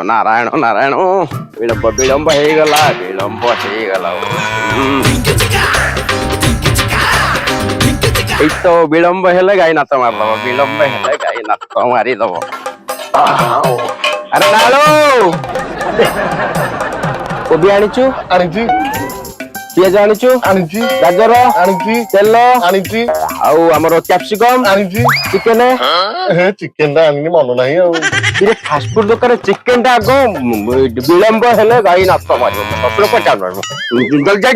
नारायण नारायण विलंब विलंब हेगला विलंब हेगला तो विलंब हेले गाई नाच मारदब विलंब हेले गाई नाच मारिदब अरे नालो कोबी आनिचु आनिची पियाज आनिचु आनिची गाजर आनिची तेल आनिची आउ हमर कैप्सिकम आनिची चिकन हे चिकन दा आनिनी मन नाही आ ये फास्ट फूड दुकान चिकन टा गो विलंब हेले गाई नाच मारिदब ससुर पचार जल जाई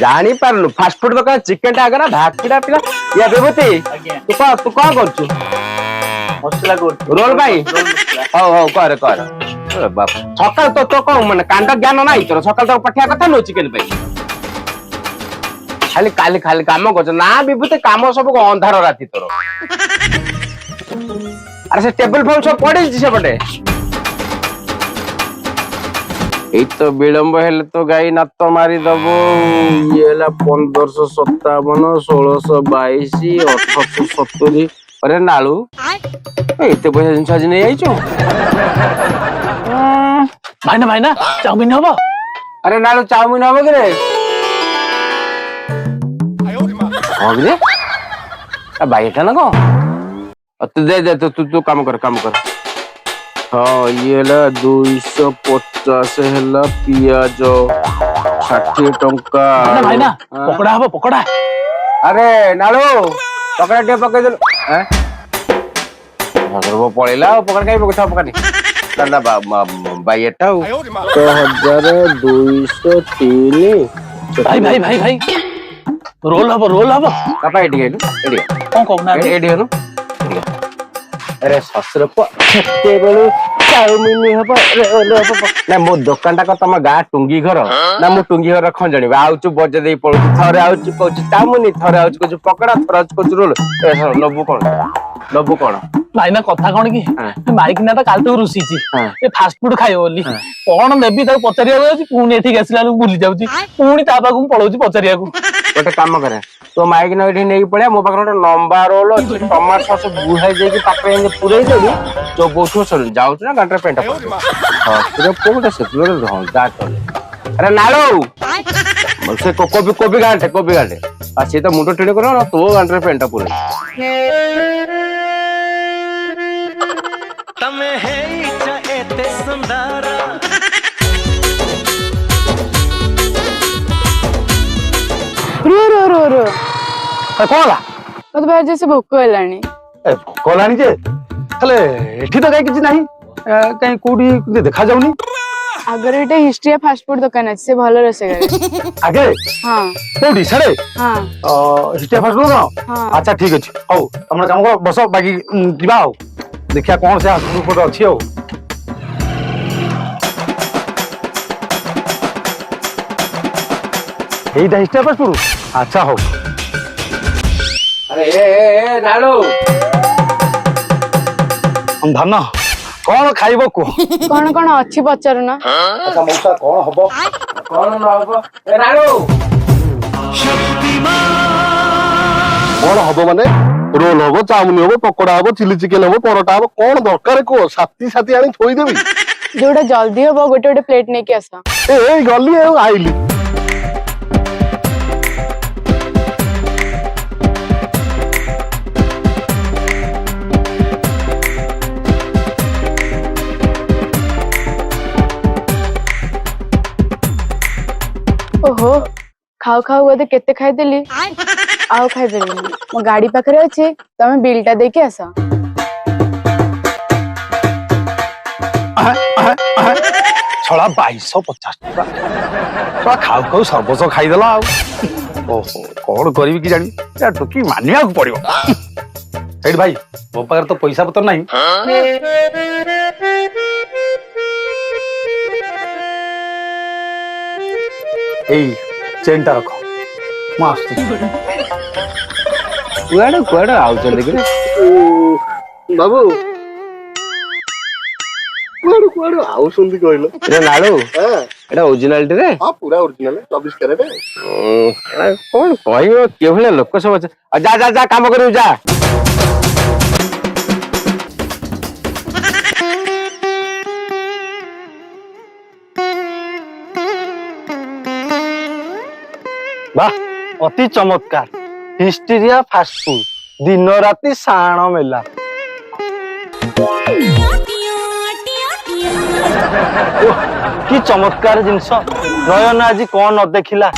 जानी पारलु फास्ट फूड दुकान चिकन टा आगना भातीडा पिला या बेबती तू कौन करछु मसला रोल भाई हो हो कर कर बाप सकाल तो कौन माने कांड ज्ञान नाही तोर सकाल तो पठिया कथा नो चिकन पे खाली खाली खाली काम करछ ना बिबुते काम सब अंधार राती तोर अरे से टेबल फल सब पड़े से बटे ए तो विलंब हेले तो गाई नात मारी दबो ये हला 1557 1622 1870 अरे नालू एते पैसा जिन आज नहीं आइचो भाई ना चाउमीन हबो अरे नालू चाउमीन हबो के रे होबे आ भाई एटा ना को तू दे तू काम कर हाँ ये हला 250 हला पियाज 60 टंका भाई ना पकोड़ा हबो पकोड़ा अरे नालू पकड़ा टे पके दे हैं अगर वो पड़ेला पकड़ काई पकड़ पकड़ दादा भाई एटा 1203 भाई रोल हबो कापा एडी गेलु एडी कोन कोना एडी हनु अरे ससुर के बोलू चाउमीन हबो रोल हबो ना मो दुकान टा तम गा टुंगी घर ना मो टुंगी घर खन जणिबा आउचु बजे देई पळु थरे आउचु कहू चाउमीन थरे आउचु कहू पकड़ा थरे आउचु कहू रोल नबु कोन भाई ना कथा कोन की माइक ना तो कालटू रुसीची ए फास्ट फूड खाइयो बोली कोन नेबी ताऊ पचरिया जाउची पुणी एठी गसिला भूली जाउची पुणी ता पाकू पळौची पचरिया को गोटे काम करे तो माइक न एठी नेई पड़िया मो पाकर गोटे लंबा रोल टमाटर सॉस बुहाई देकी पाकरे पुरई देबी जो बोथो चल जाउछ ना गंटर पेंट हां पूरा कोबटा से पूरा ढोल जा चले अरे नालो से कोबी गांटे आ से तो मुंडो टेडे करो ना तो गंटर पेंट पूरा तमे हे इच्छा एते सुंदरा रो कोला मत भाई जैसे भोक हेलानी कोलानी जे तले एठी तो काई किछ नाही काई कोडी देखा जाउनी अगर एटा हिस्ट्रिया फास्ट फूड दुकान है से भलो रसे करे आगे हां कोडी छड़े हां हिस्ट्रिया फास्ट फूड हां अच्छा ठीक अछि हौ हमरा काम को बस बाकी दिबा हो देखिया कोन से हाथ फोटो अछि हो एटा हिस्ट्रिया फास्ट फूड अच्छा हो अरे ए नालो हम धन कौन खाइबो को कौन अच्छी पचार ना अच्छा मौसा कौन हबो कौन न हबो ए नालो कौन हबो माने रोल हबो चाउमीन हबो पकोड़ा हबो चिली चिकन हबो परोटा हबो कौन दरकार को साथी आनी थोई देबी जोटा जल्दी हबो गोटे प्लेट ने के आसा ए गली आइली ओहो खाओ बोधे केते खाई देली आउ खाई देली मो गाड़ी पाखरे अछि तमे बिलटा देके आसा छड़ा 2250 टका खाऊ सर्वस खाईदेला ओहो कौन करी कि जानी टोकी मानिया पड़ो भाई मो पाखे तो पैसा पतर नहीं चेन टा रख कुआड़े आउ बाबू कुआड़े आउ सुंदी कहलो रे नालो एटा ओरिजिनलिटी रे हां पूरा ओरिजिनल 24 कैरेट कौन कहयो के भले लोक सब जा काम करू जा वाह अति चमत्कार हिस्ट्रिया फास्टफूड दिन राति साण मेला कि चमत्कार जिनस नयन आज कौन न देखिला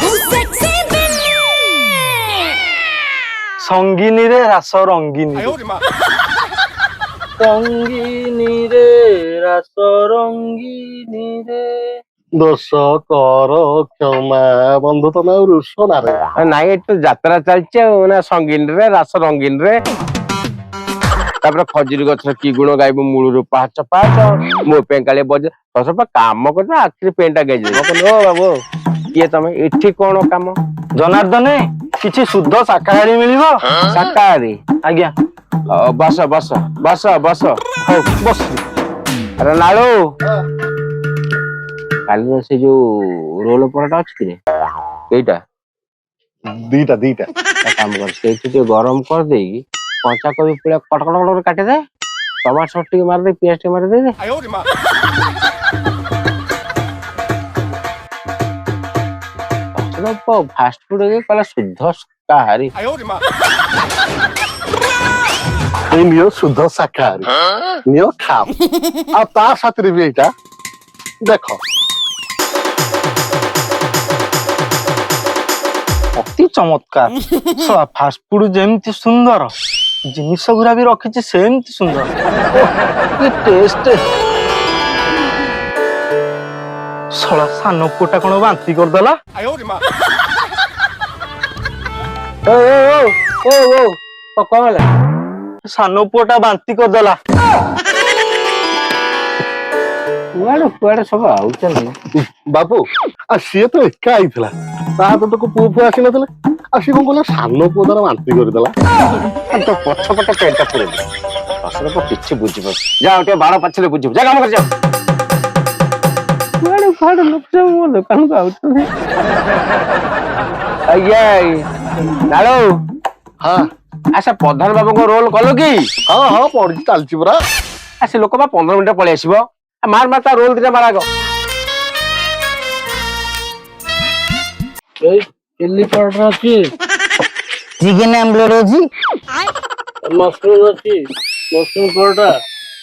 संगीनी रे रास रंगीनी रंगीनी रे रास रंगीनी रे दोष कर क्षमा बंधु तमे और रुष ना रे ନାଇଁ ଏଠି ତ ଯାତ୍ରା ଚାଲିଛି ଆଉ ନା ସଙ୍ଗୀନ ରେ ରାସ ରଙ୍ଗୀନ ରେ ତାପରେ ଖଜୁରୀ ଗଛର କି ଗୁଣ ଗାଇବ ମୂଳରୁ ପାହାଚ ପାହାଚ ମୋ ପେଙ୍କାଳି ବଜ ତସପ କାମ କରୁଛ ଆଖିରେ ପେଣ୍ଟା ଗାଇଯିବ କହିଲେ ଓ ବାବୁ କିଏ ତମେ ଏଠି କଣ କାମ जनार्दन किछि शुद्ध शाकाहारी मिलिबो शाकाहारी आज्ञा बस बस बस बस हौ बस अरे नालू काली से जो रोल पराटा अछि कि एटा दीटा दीटा काम कर से गरम कर देगी कंचा कोबी पूरा कटकट काटे दे टमाटर सॉस टिके मार दे पेस्ट टिके मार दे फास्ट फूड के कला शुद्ध शाकाहारी नियो शुद्ध शाकाहारी नियो खाओ आ ता साथरे भी एटा देखो अति चमत्कार फास्ट फूड जेमती सुंदर जिनिस गुरा भी रखिछि सेमती सुंदर कि टेस्ट सला सानो पुटा कोन बांती कर देला ओ कौन है सानो पुटा बांती कर देला कुआड़े कुआड़े सब आउचन बाबू आ सिए तो एका आइथिला ता तो को पुओ पुओ आसी नथले आ सी कोन कोला सानो पुओ तार बांती कर देला तो पछपटे पेटा पुरे असर को किछि बुझि बस जा ओटे बाड़ पछले बुझि जा काम कर जा कुआड़े कुआड़े लोग सब मो दुकान को आउचन आया नालो हां अच्छा प्रधान बाबू को रोल कलो की हां हां पड़ी चलची पुरा आ से लोक बा 15 मिनिट पळे आसीबो मार मार ता रोल दिटा मारागो ए चिल्ली पाउडर अछि चिकन आमलेट अछि मशरूम अछि मशरूम पाउडर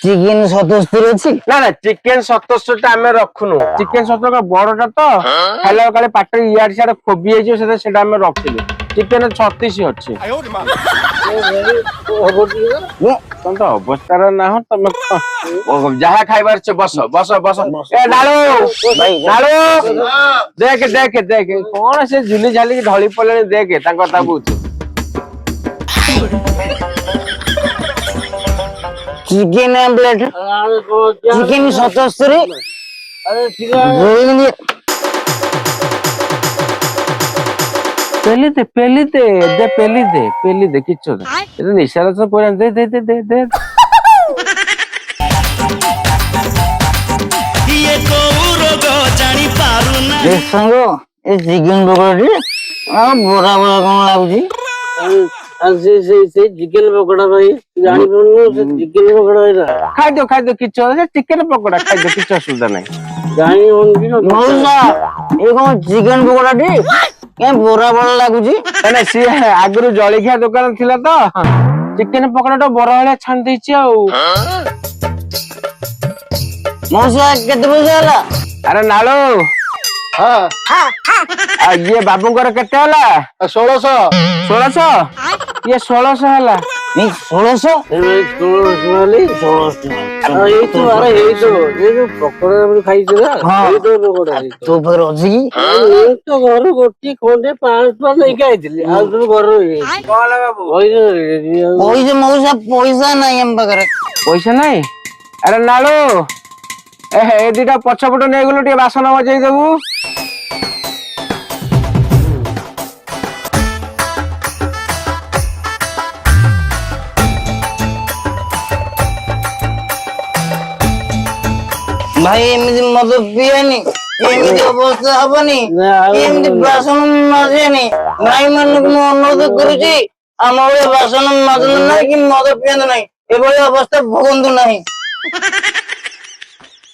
चिकन 77 अछि ना ना चिकन 77 टा हमें रखुनु चिकन 77 का बड़टा तो खाइला काले पाटे इयाड साड खोबी आइजो सेटा हमें रखिलु चिकन 36 अछि तुम तो अवस्था ना हो तुम जहाँ खाइबार छे बस बस बस ए नालो नालो देख देख देख कौन से झुली झाली की ढली पले देख तांको ता बुझ चिकन आमलेट चिकन 77 अरे पेली दे किछो ये निशारा से पूरा दे ये को रोग जानी पारु ना ए संग ए चिकन पकोड़ी आ बोरा बोरा कोन लागुची से चिकन पकोड़ा भाई जानी पनु से चिकन पकोड़ा इरा खाइ दो किछो से चिकन पकोड़ा खाइ दो किछो सुविधा नहीं जानी होन मौसा ए कोन चिकन पकोड़ा डी के बोरा बोरा लागुची ना सी आगुरु जळिखिया दुकान थिला तो चिकन पकोड़ा तो बोरा वाला छान देछि आ मौसा केते पैसा होला अरे नालो हां आ ये बाबूंकर केते होला 1600 ये 1600 होला नहीं 1600 वाली 1600 ये तो अरे ये जो पकोड़ा हम खाई छला ये तो पकोड़ा तो पर अछि की तो घर गोटी खोंडे 500 नहीं खाइथिली आ तू घर कोला बाबू पैसा मौसा पैसा नहीं हम बगरे पैसा नहीं अरे नालो ए दीटा पछपट नै गेलु टे बासन बजै देबू भाई एमती मद पियानी एमती अवस्था हबनी एमती बासन मजेनी भाई मानक मु अनुरोध करूची आम बासन मजन नहीं कि मद पियंतु नहीं एभली अवस्था भोगंतु नहीं